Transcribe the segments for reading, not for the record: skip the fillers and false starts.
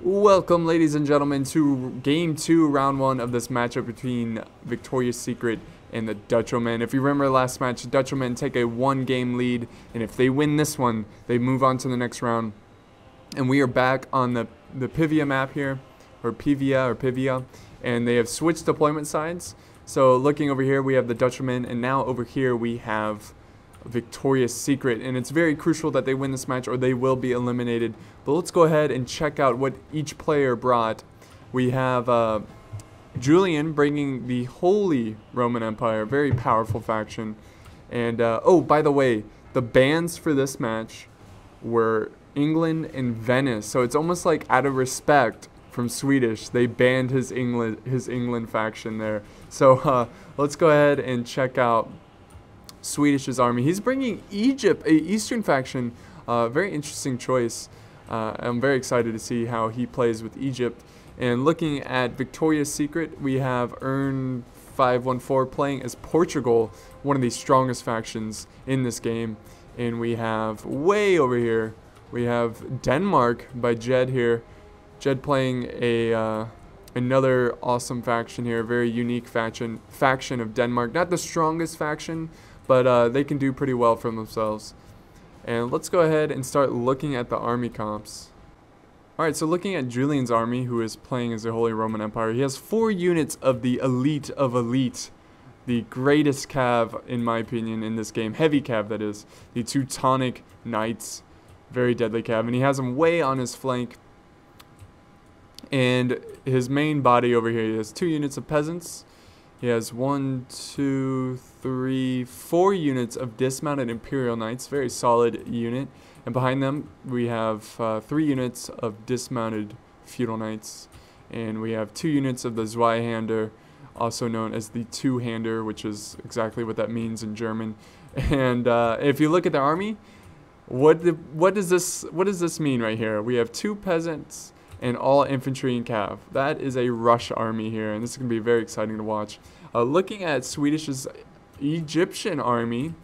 Welcome, ladies and gentlemen, to Game 2, Round 1 of this matchup between Victoria's Secret and the Dutchomen. If you remember last match, the Dutchomen take a one-game lead, and if they win this one, they move on to the next round. And we are back on the Pavia map here, or Pavia, and they have switched deployment sides. So looking over here, we have the Dutchomen, and now over here we have Victoria's Secret, and it's very crucial that they win this match or they will be eliminated. But let's go ahead and check out what each player brought. We have Julian bringing the Holy Roman Empire, very powerful faction. And oh, by the way, the bans for this match were England and Venice, so it's almost like out of respect from Swedish, they banned his England faction there. So let's go ahead and check out Swedish's army. He's bringing Egypt, a Eastern faction. Very interesting choice. I'm very excited to see how he plays with Egypt. And looking at Victoria's Secret, we have Earn514 playing as Portugal, one of the strongest factions in this game. And we have way over here, we have Denmark by Jed here. Jed playing a another awesome faction here, very unique faction of Denmark. Not the strongest faction, but they can do pretty well for themselves. And let's go ahead and start looking at the army comps. Alright, so looking at Julian's army, who is playing as the Holy Roman Empire, he has 4 units of the elite of elite. The greatest cav, in my opinion, in this game. Heavy cav, that is. The Teutonic Knights. Very deadly cav. And he has them way on his flank. And his main body over here, he has 2 units of peasants. He has 4 units of dismounted Imperial Knights, very solid unit. And behind them, we have 3 units of dismounted Feudal Knights. And we have 2 units of the Zweihander, also known as the Two-Hander, which is exactly what that means in German. And if you look at the army, what does this mean right here? We have 2 peasants and all infantry and cav. That is a rush army here, and this is going to be very exciting to watch. Looking at Swedish's Egyptian army,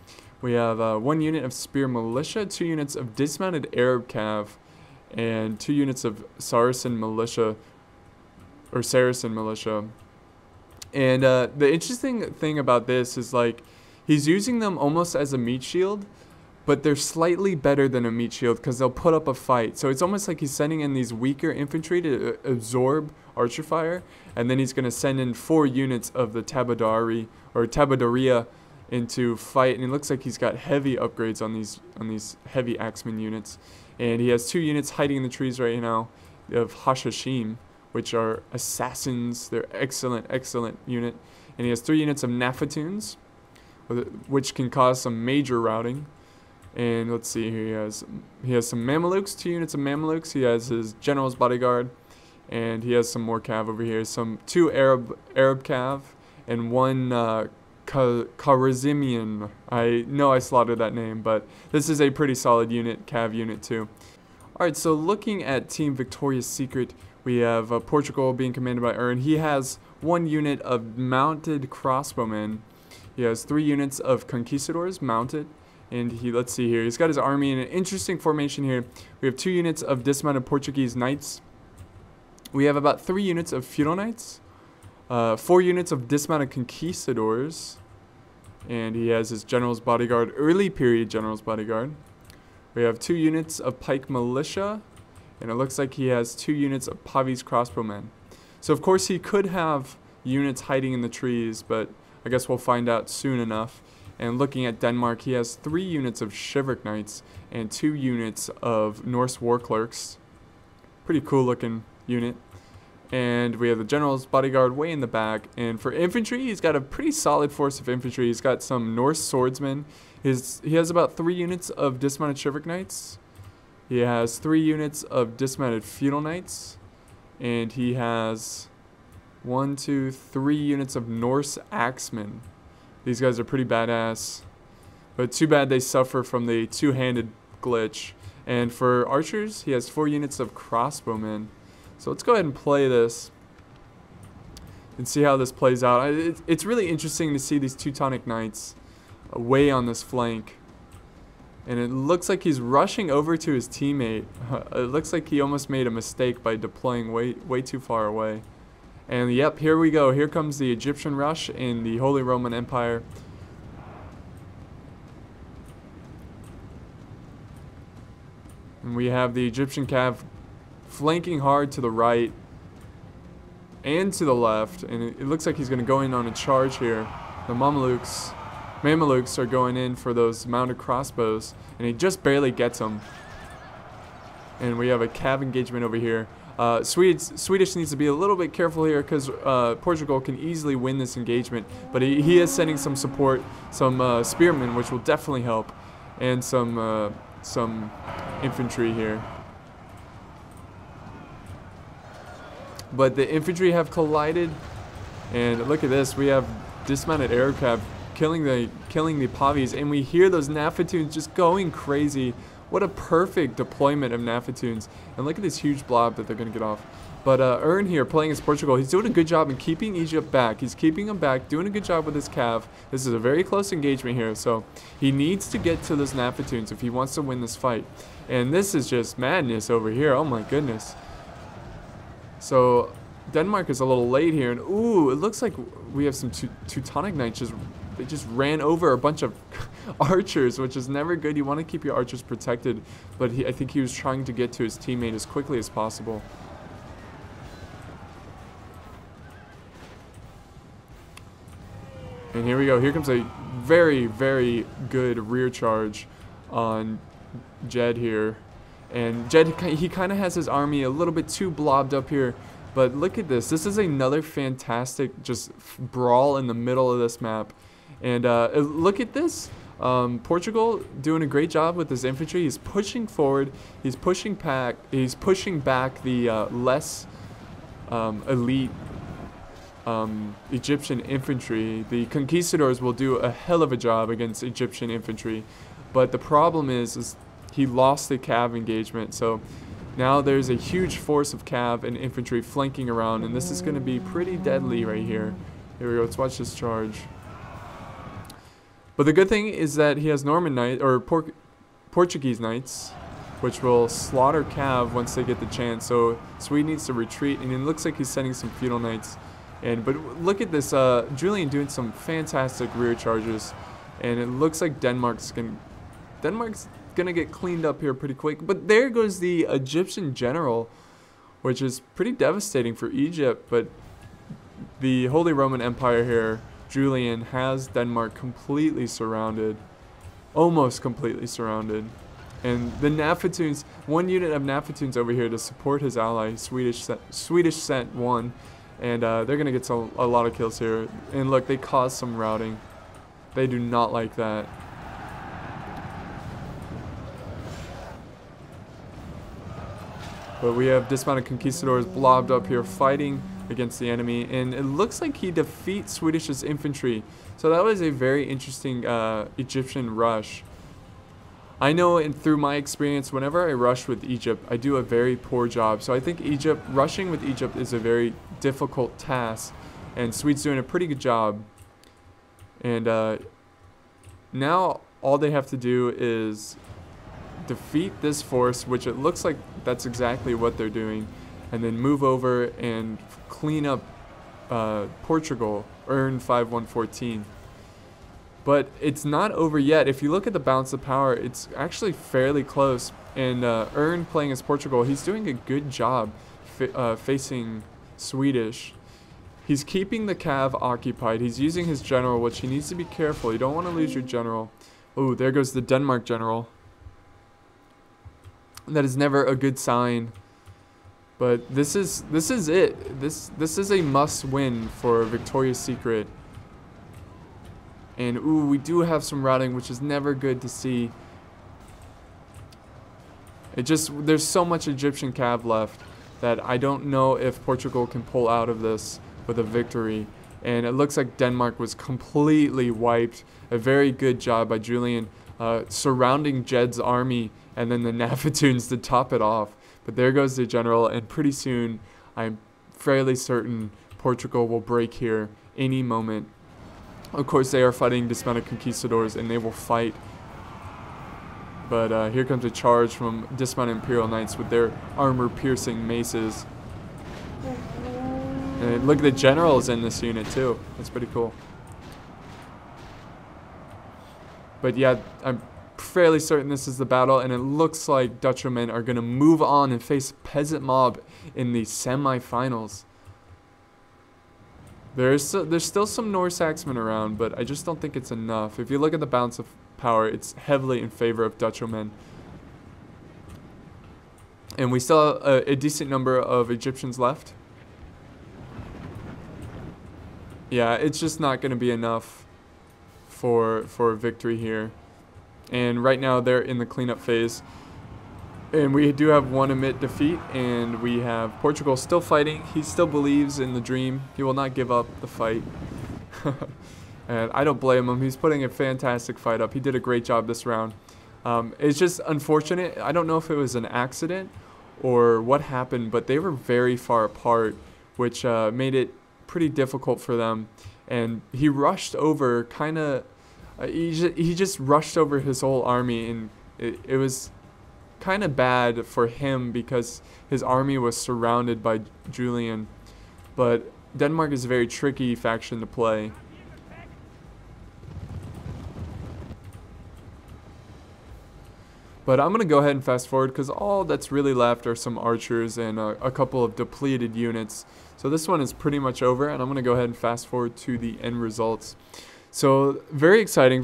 we have 1 unit of spear militia, 2 units of dismounted Arab cav, and 2 units of Saracen militia. And the interesting thing about this is, like, he's using them almost as a meat shield, but they're slightly better than a meat shield because they'll put up a fight. So it's almost like he's sending in these weaker infantry to absorb archer fire, and then he's going to send in 4 units of the Tabadoria into fight. And it looks like he's got heavy upgrades on these heavy axeman units. And he has 2 units hiding in the trees right now of Hashashim, which are assassins. They're excellent unit. And he has 3 units of Nafatoons, which can cause some major routing. And let's see here, he has some Mamelukes, 2 units of Mamelukes. He has his general's bodyguard, and he has some more cav over here. 2 Arab cav, and 1 Kharizmian. I know I slaughtered that name, but this is a pretty solid unit, cav unit too. Alright, so looking at Team Victoria's Secret, we have Portugal being commanded by Earn. He has 1 unit of mounted crossbowmen. He has 3 units of conquistadors mounted. And let's see here, he's got his army in an interesting formation here. We have 2 units of dismounted Portuguese knights. We have about 3 units of feudal knights. 4 units of dismounted conquistadors. And he has his general's bodyguard, early period general's bodyguard. We have 2 units of pike militia. And it looks like he has 2 units of Pavi's crossbowmen. So of course he could have units hiding in the trees, but I guess we'll find out soon enough. And looking at Denmark, he has 3 units of Chivalric Knights and 2 units of Norse War Clerks. Pretty cool looking unit. And we have the General's Bodyguard way in the back. And for infantry, he's got a pretty solid force of infantry. He's got some Norse swordsmen. He has about 3 units of dismounted Chivalric Knights. He has 3 units of dismounted Feudal Knights. And he has 3 units of Norse Axemen. These guys are pretty badass, but too bad they suffer from the 2-handed glitch. And for archers, he has 4 units of crossbowmen. So let's go ahead and play this and see how this plays out. It's really interesting to see these Teutonic Knights way on this flank. And it looks like he's rushing over to his teammate. It looks like he almost made a mistake by deploying way too far away. And yep, here we go. Here comes the Egyptian rush in the Holy Roman Empire. And we have the Egyptian cav flanking hard to the right and to the left. And it looks like he's going to go in on a charge here. The Mamelukes are going in for those mounted crossbows, and he just barely gets them. And we have a cav engagement over here. Swedish needs to be a little bit careful here because Portugal can easily win this engagement, but he is sending some support, some spearmen, which will definitely help, and some infantry here. But the infantry have collided, and look at this. We have dismounted aircraft killing the Pavias, and we hear those Nafatoons just going crazy. What a perfect deployment of Nafatoons. And look at this huge blob that they're going to get off. But Ern here, playing as Portugal, he's doing a good job in keeping Egypt back. He's keeping them back, doing a good job with his cav. This is a very close engagement here, so he needs to get to those Nafatoons if he wants to win this fight. And this is just madness over here. Oh my goodness. So Denmark is a little late here, and ooh, it looks like we have some Teutonic Knights they just ran over a bunch of archers, which is never good. You want to keep your archers protected, but I think he was trying to get to his teammate as quickly as possible. And here we go. Here comes a very, very good rear charge on Jed here. And Jed, he kind of has his army a little bit too blobbed up here. But look at this. This is another fantastic just brawl in the middle of this map. And look at this. Portugal doing a great job with his infantry. He's pushing forward. He's pushing back the less elite Egyptian infantry. The conquistadors will do a hell of a job against Egyptian infantry. But the problem is he lost the cav engagement. So now there's a huge force of cav and infantry flanking around, and this is going to be pretty deadly right here. Here we go. Let's watch this charge. But the good thing is that he has Norman Knights, or Portuguese Knights, which will slaughter cav once they get the chance. So Sweden needs to retreat, and it looks like he's sending some feudal knights. But look at this, Julian doing some fantastic rear charges, and it looks like Denmark's gonna get cleaned up here pretty quick. But there goes the Egyptian general, which is pretty devastating for Egypt. But the Holy Roman Empire here, Julian, has Denmark completely surrounded, almost completely surrounded. And the Nafatoons, one unit of Nafatoons over here to support his ally, Swedish sent one, and they're going to get a lot of kills here. And look, they caused some routing. They do not like that. But we have dismounted conquistadors blobbed up here fighting against the enemy, and it looks like he defeats Swedish's infantry. So that was a very interesting Egyptian rush. I know, and through my experience, whenever I rush with Egypt, I do a very poor job. So I think rushing with Egypt is a very difficult task, and Swede's doing a pretty good job. And now all they have to do is defeat this force, which it looks like that's exactly what they're doing, and then move over and clean up Portugal, earn 5-1-14. But it's not over yet. If you look at the balance of power, it's actually fairly close. And Ern, playing as Portugal, he's doing a good job facing Swedish. He's keeping the cav occupied. He's using his general, which he needs to be careful. You don't want to lose your general. Oh, there goes the Denmark general. That is never a good sign. But this is it. This is a must-win for Victoria's Secret. And ooh, we do have some routing, which is never good to see. There's so much Egyptian cav left that I don't know if Portugal can pull out of this with a victory. And it looks like Denmark was completely wiped. A very good job by Julian surrounding Jed's army, and then the Nafatoons to top it off. But there goes the general, and pretty soon I'm fairly certain Portugal will break here any moment. Of course, they are fighting dismounted conquistadors, and they will fight But here comes a charge from dismounted Imperial Knights with their armor-piercing maces. And look at the generals in this unit too. That's pretty cool. But yeah, I'm fairly certain this is the battle, and it looks like Dutchomen are going to move on and face Peasant Mob in the semi-finals. There's still some Norse-Axemen around, but I just don't think it's enough. If you look at the balance of power, it's heavily in favor of Dutchomen. And we still have a decent number of Egyptians left. Yeah, it's just not going to be enough for victory here. And right now they're in the cleanup phase. And we do have one Amit defeat, and we have Portugal still fighting. He still believes in the dream. He will not give up the fight. And I don't blame him. He's putting a fantastic fight up. He did a great job this round. It's just unfortunate. I don't know if it was an accident or what happened, but they were very far apart, which made it pretty difficult for them. And he rushed over kind of... he just rushed over his whole army, and it was kind of bad for him because his army was surrounded by Julian. But Denmark is a very tricky faction to play. But I'm going to go ahead and fast forward because all that's really left are some archers and a couple of depleted units. So this one is pretty much over, and I'm going to go ahead and fast forward to the end results. So very exciting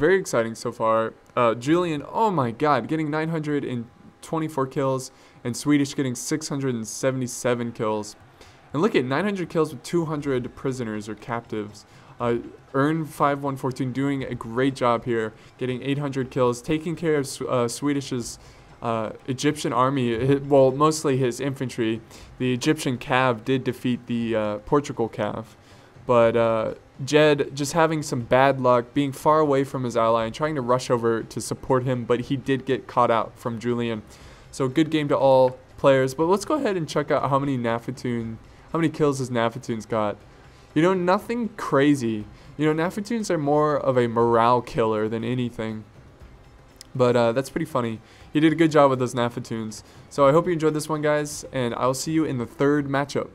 so far. Julian, oh my god, getting 924 kills, and Swedish getting 677 kills. And look at 900 kills with 200 prisoners or captives. Earn 5114 doing a great job here, getting 800 kills, taking care of Swedish's Egyptian army, well, mostly his infantry. The Egyptian cav did defeat the Portugal cav, but Jed just having some bad luck, being far away from his ally and trying to rush over to support him, but he did get caught out from Julian. So good game to all players. But let's go ahead and check out how many kills his Nafatoons got. You know, nothing crazy. You know, Nafatoons are more of a morale killer than anything. But that's pretty funny. He did a good job with those Nafatoons. So I hope you enjoyed this one, guys, and I'll see you in the third matchup.